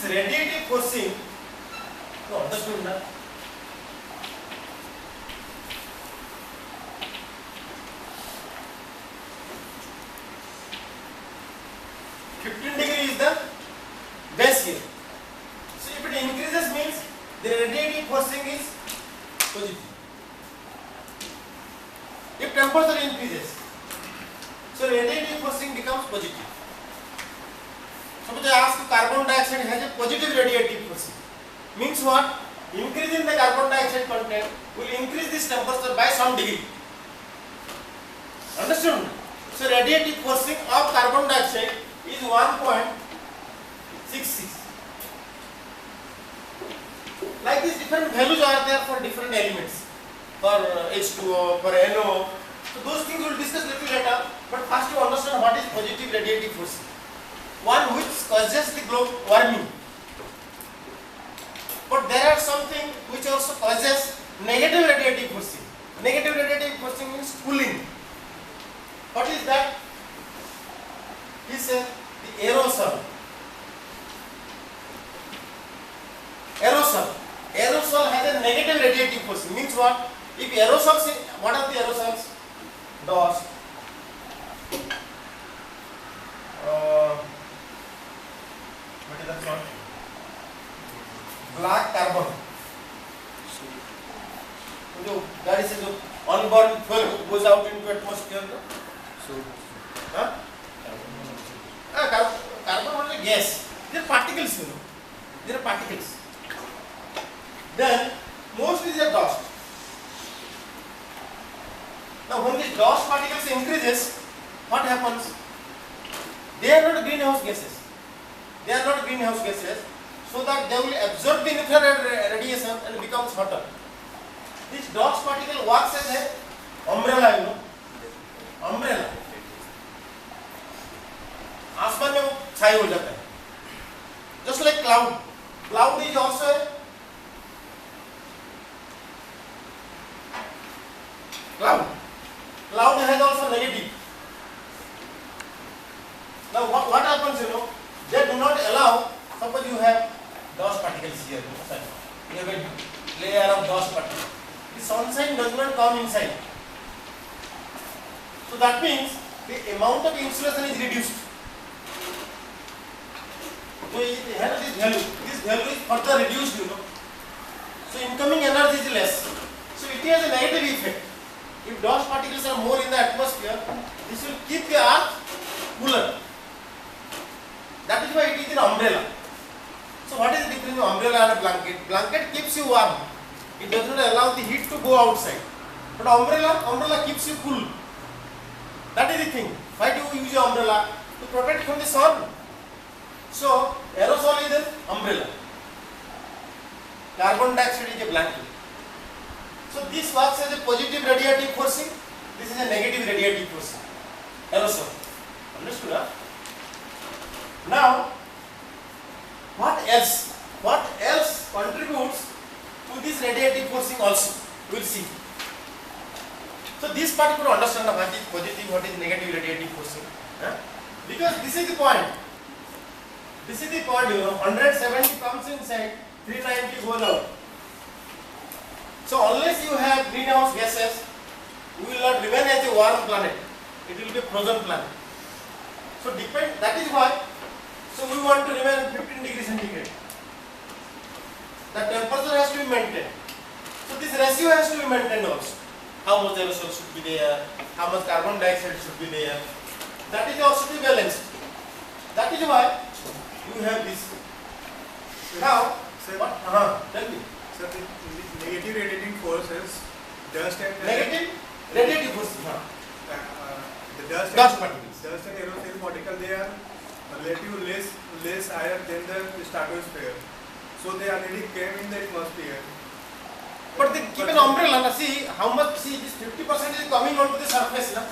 radiative forcing, you understood na? 15 degree is the base here. So if it increases means the radiative forcing is positive. If temperature increases, so radiative forcing becomes positive. Suppose I ask you carbon dioxide has a positive radiative forcing. Means what? Increasing the carbon dioxide content will increase this temperature by some degree. Understood? So radiative forcing of carbon dioxide is 1.66. Like this, different values are there for different elements. For H2O, for NO. So those things we will discuss little later. But first to understand what is positive radiative forcing. One which causes the globe warming. But there are something which also causes negative radiative forcing. Negative radiative forcing means cooling. What is that? He said the aerosol. Aerosol has a negative radiative forcing. Means what? If aerosols, what are the aerosols? Dust. What is that called? Black carbon. That is the unburned fuel goes out into atmosphere. Huh? Carbon only gas. They are particles, you know. They are particles. Then mostly they are dust. Now when these dust particles increases, what happens? They are not greenhouse gases. They are not greenhouse gases, so that they will absorb the infrared radiation and becomes hotter. This dust particle works as a umbrella, you know. Umbrella. आसमान में वो छाई हो जाता है. Just like cloud. Cloud is also a cloud. Cloud has also negative. Now what happens, you know? They do not allow. Suppose you have dust particles here. You have a layer of dust particles. The sunshine does not come inside. So that means the amount of insulation is reduced. So this value is further reduced, you know. So incoming energy is less. So it has a negative effect. If dust particles are more in the atmosphere, this will keep the earth cooler. That is why it is an umbrella. So what is the difference between umbrella and a blanket? Blanket keeps you warm. It does not allow the heat to go outside. But umbrella keeps you cool. That is the thing. Why do you use an umbrella? To protect from the sun. So aerosol is an umbrella. Carbon dioxide is a blanket. So this works as a positive radiative forcing. This is a negative radiative forcing. Aerosol. Understood? Huh? Now, what else? What else contributes to this radiative forcing also? We will see. So this part you will understand what is positive, what is negative radiative forcing. Huh? Because this is the point. This is the point, you know. 170 comes inside, 390 goes out. So unless you have greenhouse gases, we will not remain as a warm planet. It will be a frozen planet. So that is why. So we want to remain 15 degrees centigrade. The temperature has to be maintained. So this ratio has to be maintained also. How much aerosol should be there, how much carbon dioxide should be there. That is also to be balanced. That is why you have this. Now, sir, what? Tell me. Sir, the negative radiating force is dust and negative radiative force. The dust particles. Dust and aerosol particles, they are relatively less higher than the stratosphere. So they already came in the atmosphere. But they keep an umbrella. See how much. See, this 50% is coming onto the surface. Na?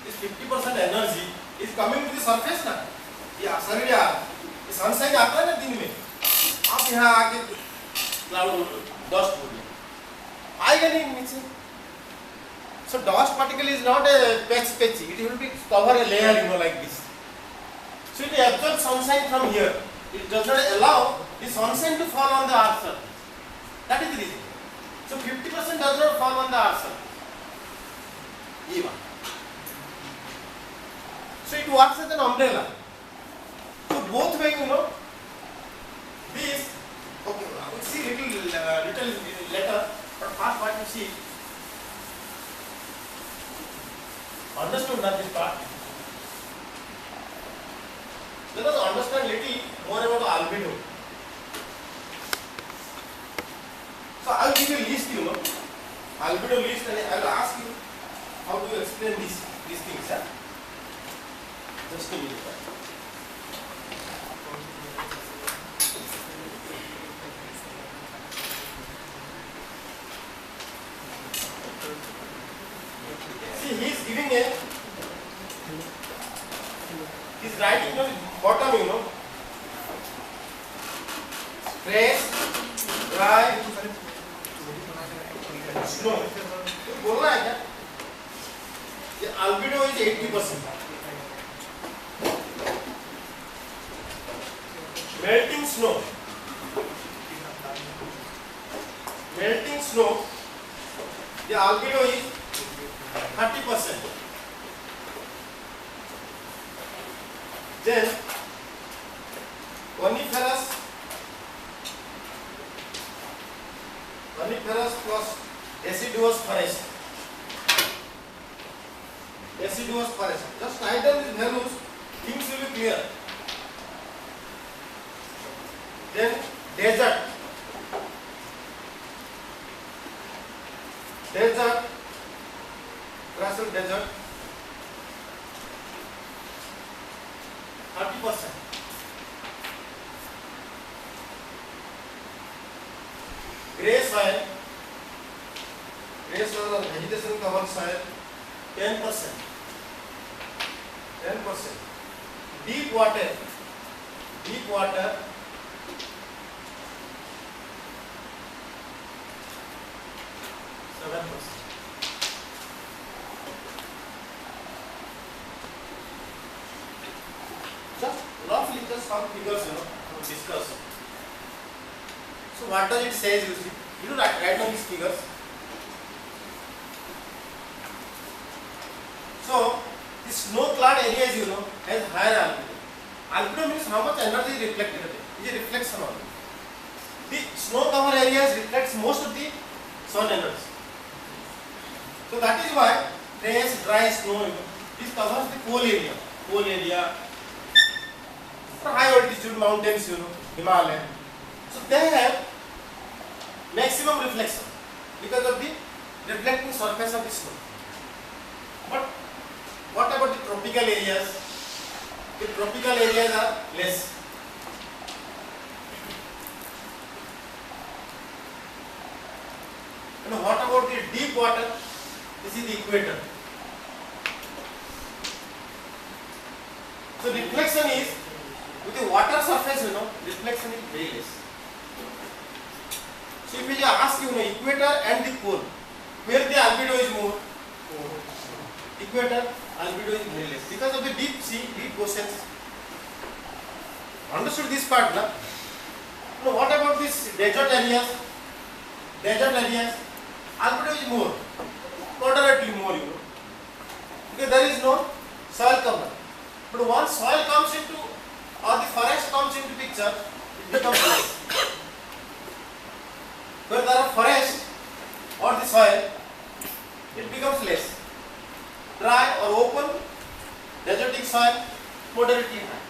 This 50% energy is coming to the surface. Na? Yeah, sorry, yeah. Sunshine आता है ना दिन में, आप यहाँ आके cloud dust हो गया, आएगा नहीं नीचे. So dust particle is not a patchy. It will be cover a layer, you know, like this. So it absorbs sunshine from here. It does not allow is unsafe to fall on the earth surface. That is the reason. So 50% does not fall on the earth surface. E1. So it works as an umbrella. So both way, this, okay, I will see little later, but first what you see, understood that this part. Let us understand little more about albedo. So I will give you a list, albedo list, and I will ask you how do you explain these things, huh? Just a minute. See, he is giving a, he is writing on the bottom, stress, dry, snow. तो बोलना है क्या? ये albedo is 80%. Melting snow. Melting snow. The albedo is 30%. Then coniferous plus deciduous forest. Deciduous forest. Just write down these values, things will be clear. Then desert. Grassal desert. 30%. Grey soil or vegetation covered soil, 10%. Deep water, 7%. Just roughly some figures, to discuss. So what does it say? You see, you write down these figures. So the snow-clad areas, has higher albedo. Albedo means how much energy is reflected. It is a reflection only. The snow-covered areas reflects most of the sun energy. So that is why fresh, dry snow, this covers the coal area, high altitude mountains, Himalaya. So they have maximum reflection because of the reflecting surface of the snow. But what about the tropical areas? The tropical areas are less. And what about the deep water? This is the equator. So reflection is, with the water surface, reflection is very less. So if we ask you, equator and the pole, where the albedo is more? Equator, albedo is very less because of the deep sea, deep oceans. Understood this part, na? Now what about this desert areas? Albedo is more, moderately more, because there is no soil cover. But once soil comes into, or the forest comes into picture, it becomes less. Where there are forest or the soil, it becomes less. Dry or open, desertic soil, moderately high.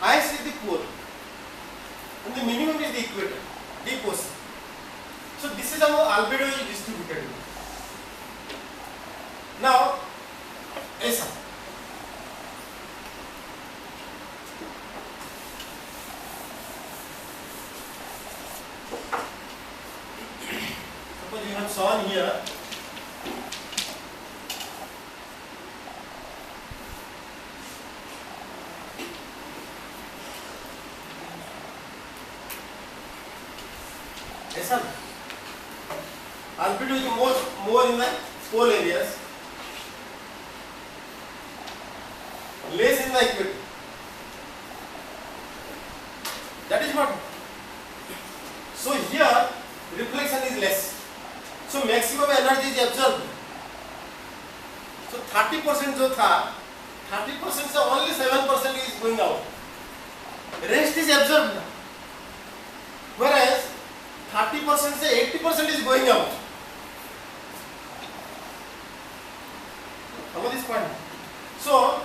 Highest is the pole, and the minimum is the equator, deep ocean. So this is how albedo is distributed. Now, ऐसा. Suppose you have sun here. ऐसा. Albedo is more in the pole areas, less in the equator. That is what. is absorbed. So 30% जो था 30% से only 7% is going out. Rest is absorbed. Whereas 30% से 80% is going out. Follow this point. So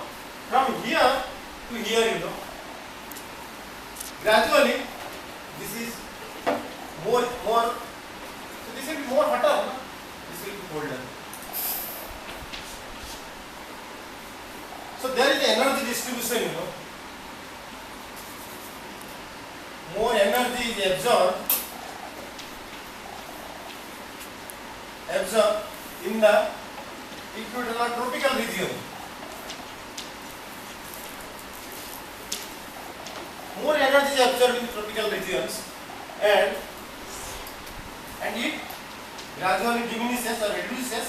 from here to here, gradually this is more. So this will be more hotter. This will be colder. So there is the energy distribution. More energy is absorbed in the equatorial or tropical region. More energy is absorbed in tropical regions, and it gradually diminishes or reduces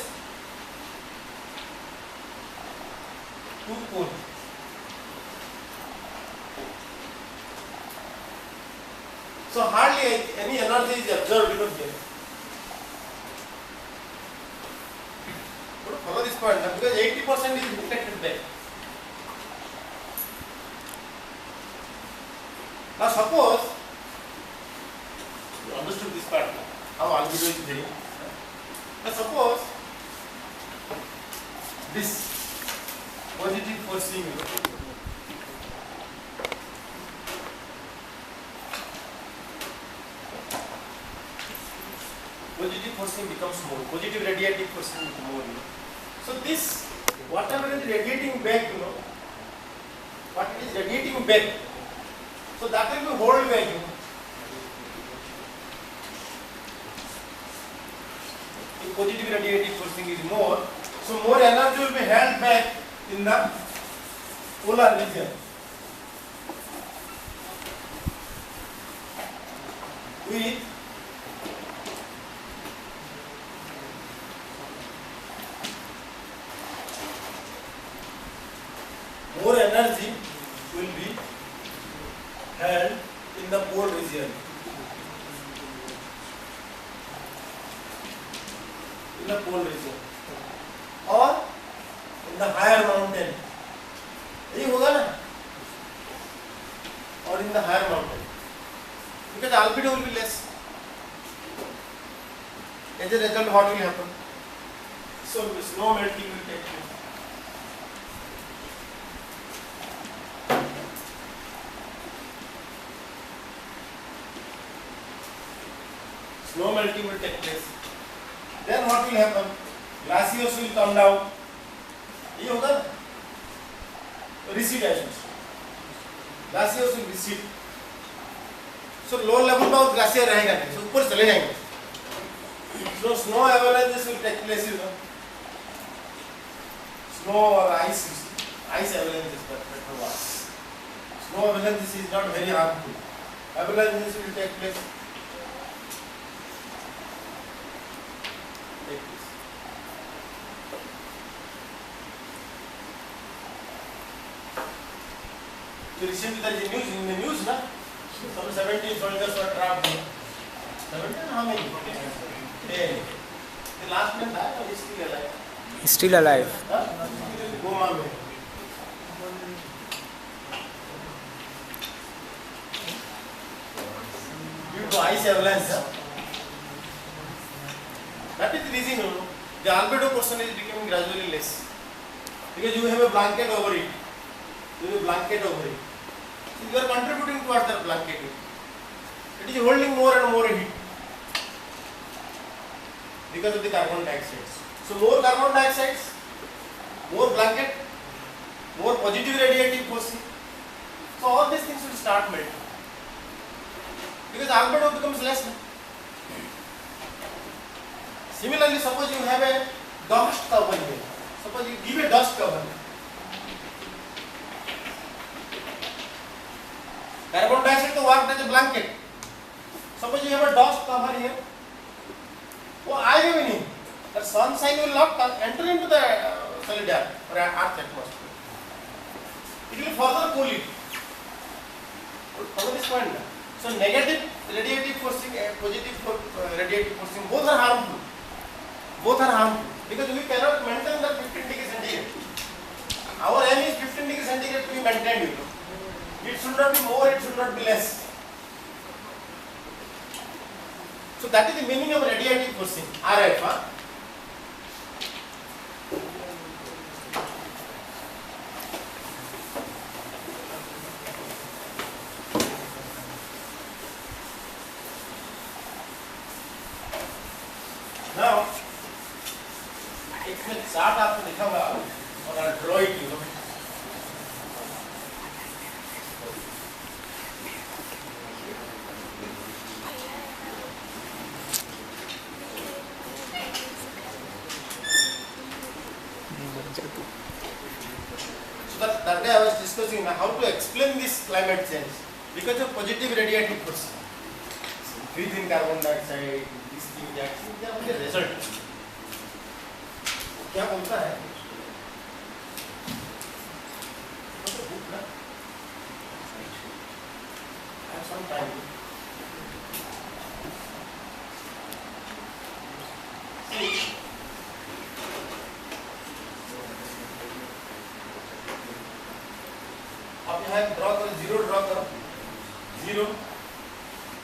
to cold. So hardly any energy is absorbed here. Follow this point because 80% is reflected back. Now suppose you understood this part now, how albedo is there. Now suppose this positive forcing becomes more, positive radiative forcing becomes more. So this, whatever is radiating back, what it is radiating back, so that will be hold back. If positive radiative forcing is more, so more energy will be held back in the polar region. With more energy will be held in the pole region. In the pole region or in the higher mountain. यही होगा ना? Or in the higher mountain. Because albedo will be less. As a result, what will happen? So snow melting will take place. Snow melting will take place. Then what will happen? Glaciers will come down. ये होगा ना? Recede as glaciers will recede. So low level का glacier रहेगा नहीं. So ऊपर चले जाएंगे. So snow avalanches will take place. Snow or ice avalanches, better one. Snow avalanches is not very harmful. Avalanches will take place. So recently there is a news in the news, na? Some 17 soldiers were trapped. 17? How many? 10. The last man died or is still alive? Still alive. Huh? Goma mein. Due to ice avalanche. That is the reason, the albedo portion is becoming gradually less. Because you have a blanket over it. You have a blanket over it. So you are contributing towards that blanket. It is holding more and more heat because of the carbon dioxide. So more carbon dioxide, more blanket, more positive radiative forcing. So all these things will start melting because albedo becomes less. Similarly, suppose you have a dust cover here. Suppose you give a dust cover. Carbon dioxide to work as a blanket. Suppose you have a dust cover here. वो आएगा भी नहीं. The sunshine will not enter into the solid air or earth atmosphere. It will further cool it. Follow this point. So negative radiative forcing and positive radiative forcing both are harmful. both are harmful because we cannot maintain the 15 degree centigrade. Our aim is 15 degree centigrade to be maintained, you know. It should not be more, it should not be less. So that is the meaning of radiative forcing, RF. Now, इसमें chart आपको दिखा होगा और draw it, you know. So that day I was discussing how to explain this climate change because of positive radiative force. Breathe in carbon dioxide, this thing, that thing, क्या उनके result क्या बोलता है? I have some time. See. आप यहाँ draw करो, zero draw करो, zero,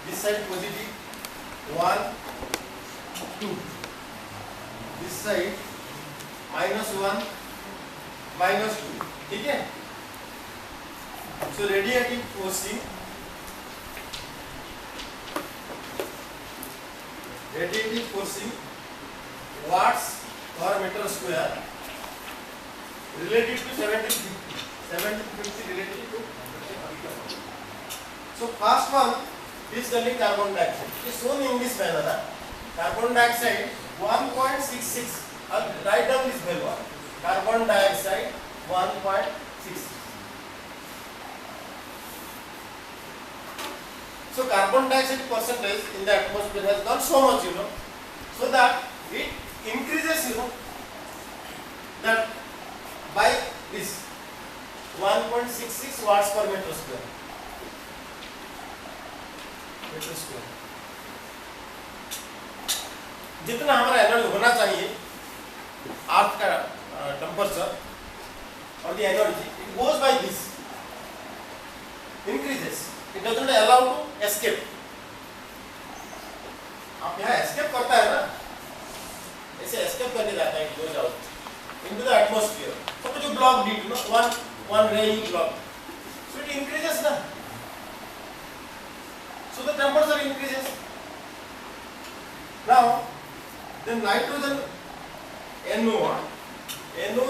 this side positive 1 2, this side -1 -2, ठीक है. So radiative forcing, watts per meter square relative to 70-50 relative to. So first one is telling carbon dioxide. It is shown in this manner. Carbon dioxide 1.66. I'll write down this value. Carbon dioxide 1.66. So carbon dioxide percentage in the atmosphere has not so much, you know, so that it increases, you know, that by this 1.66 watts per meter square. जितना हमारा energy होना चाहिए अर्थ का temperature और the energy, it goes by this, increases. It doesn't allow to escape. आप यहाँ escape करता है ना, ऐसे एस्केप करने जाता है, it goes out into the atmosphere. Suppose you block it, no, one ray you block, so it increases na, so the temperature increases. Now the nitrogen NO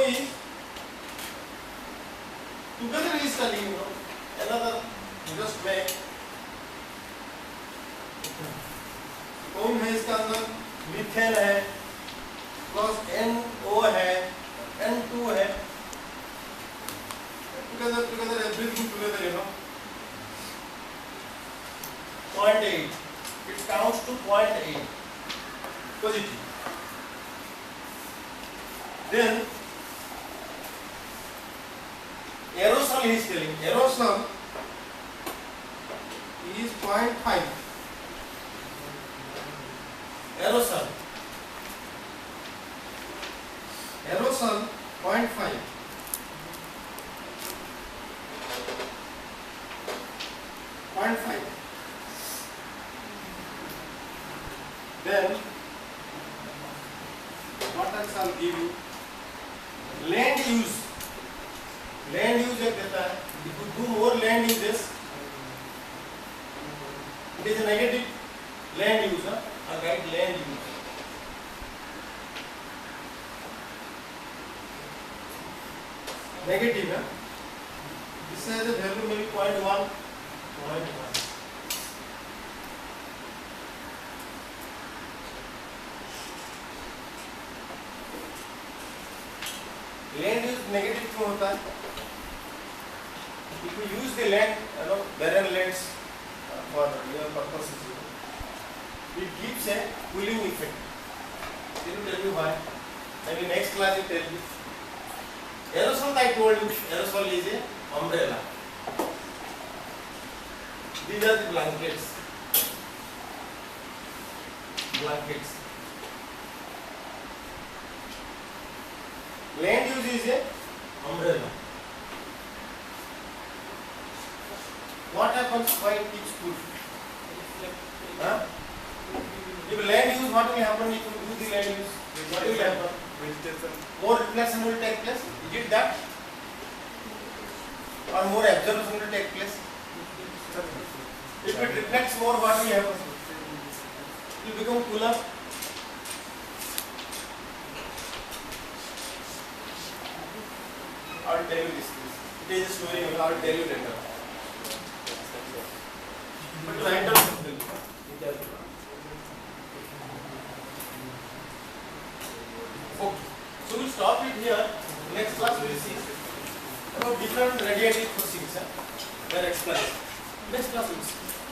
is together is telling, you know, another just make कौन है इसका अंदर, methane है plus NO है, N2 है, together everything together, you know, 0.8. It counts to 0.8 positive. Then aerosol he is telling, aerosol is 0.5. Aerosol 0.5. Then what else I'll give you? Land use एक देता है. If you do more land uses, it is a negative land use. I'll write land use. Negative. This has a value maybe 0.1. Land use negative क्यों होता है? If you use the land, you know, barren lands for your purposes, it gives a cooling effect. Let me tell you why. Maybe next class I tell you. Aerosol, I told you, aerosol is a umbrella. These are the blankets. Land use is a umbrella. What happens while it is cool? Huh? If land use, what will happen if you do the land use? What will happen? Vegetation. More reflection will take place. Is it that? Or more absorption will take place? If it reflects more, what will happen? It will become cooler. I will tell you this. It is a story. I will tell you later. But to handle something. Okay. So we will stop it here. Next class we will see about different radiative forcings. Their explanation. Next class we will see.